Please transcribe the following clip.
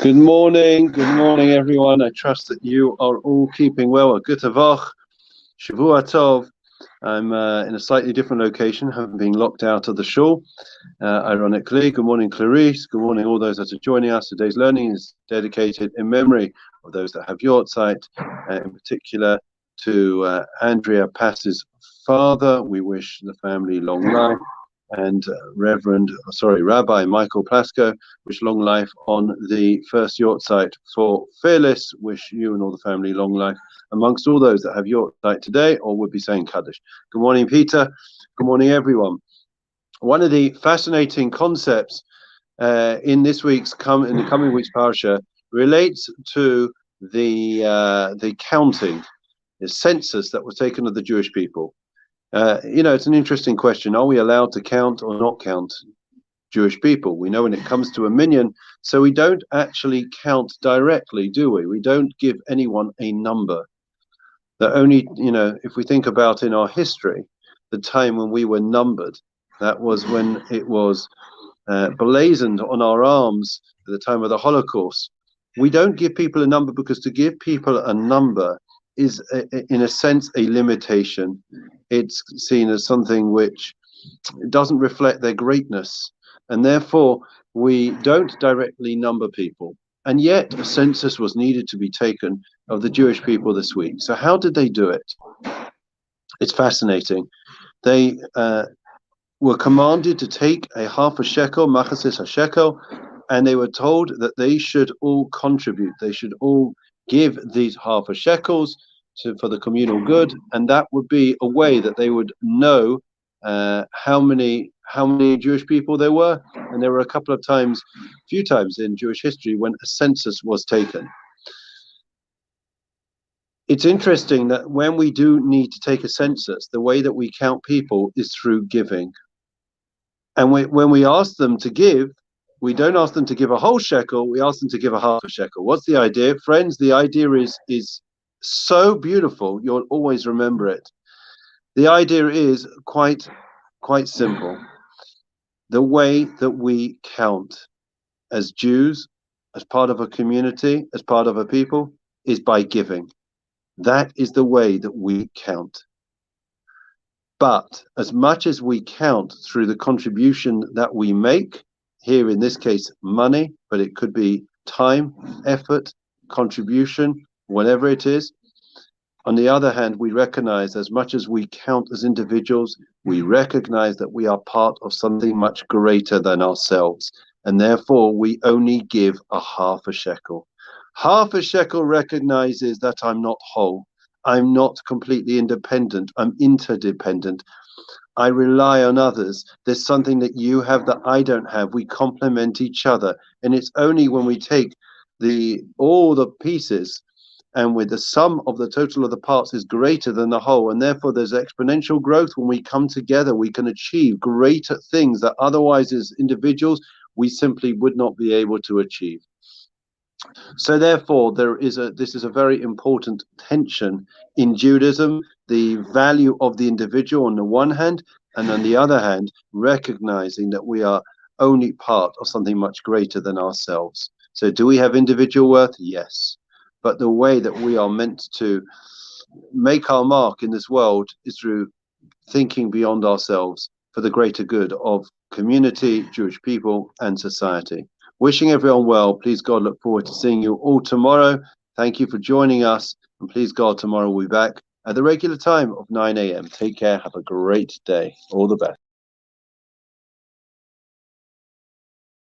Good morning, everyone. I trust that you are all keeping well. Guten Tag, Shavua Tov. I'm in a slightly different location, having been locked out of the shul. Ironically, good morning, Clarice. Good morning, all those that are joining us. Today's learning is dedicated in memory of those that have Yortzeit, in particular to Andrea Pass's father. We wish the family long life. And Rabbi Michael Plasko, wish long life on the first Yortzeit for Fearless. Wish you and all the family long life amongst all those that have Yortzeit today or would be saying Kaddish. Good morning, Peter. Good morning, everyone. One of the fascinating concepts in this week's in the coming week's parsha relates to the counting, the census that was taken of the Jewish people. It's an interesting question. Are we allowed to count or not count Jewish people? We know when it comes to a minyan, so we don't actually count directly, do we? We don't give anyone a number. That only, if we think about in our history, the time when we were numbered, that was when it was blazoned on our arms at the time of the Holocaust. We don't give people a number because to give people a number is, in a sense, a limitation. It's seen as something which doesn't reflect their greatness, and therefore we don't directly number people. And yet a census was needed to be taken of the Jewish people this week. So how did they do it? It's fascinating. They were commanded to take a half a shekel, machasis a shekel, and they were told that they should all contribute. They should all give these half a shekels for the communal good, and that would be a way that they would know how many Jewish people there were. And there were a few times in Jewish history when a census was taken. It's interesting that when we do need to take a census, the way that we count people is through giving. And when we ask them to give, we don't ask them to give a whole shekel, we ask them to give a half a shekel. What's the idea? Friends, the idea is so beautiful, you'll always remember it. The idea is quite simple. The way that we count as Jews, as part of a community, as part of a people, is by giving. That is the way that we count. But as much as we count through the contribution that we make, here in this case money, but it could be time, effort, contribution, whatever it is. On the other hand, we recognize as much as we count as individuals, we recognize that we are part of something much greater than ourselves. And therefore, we only give a half a shekel. Half a shekel recognizes that I'm not whole. I'm not completely independent. I'm interdependent. I rely on others. There's something that you have that I don't have. We complement each other. And it's only when we take all the pieces and with the sum of the total of the parts is greater than the whole. And therefore there's exponential growth. When we come together, we can achieve greater things that otherwise as individuals, we simply would not be able to achieve. So therefore, this is a very important tension in Judaism, the value of the individual on the one hand, and on the other hand, recognizing that we are only part of something much greater than ourselves. So do we have individual worth? Yes. But the way that we are meant to make our mark in this world is through thinking beyond ourselves for the greater good of community, Jewish people, and society. Wishing everyone well. Please God, look forward to seeing you all tomorrow. Thank you for joining us. And please God, tomorrow we'll be back at the regular time of 9 a.m. Take care. Have a great day. All the best.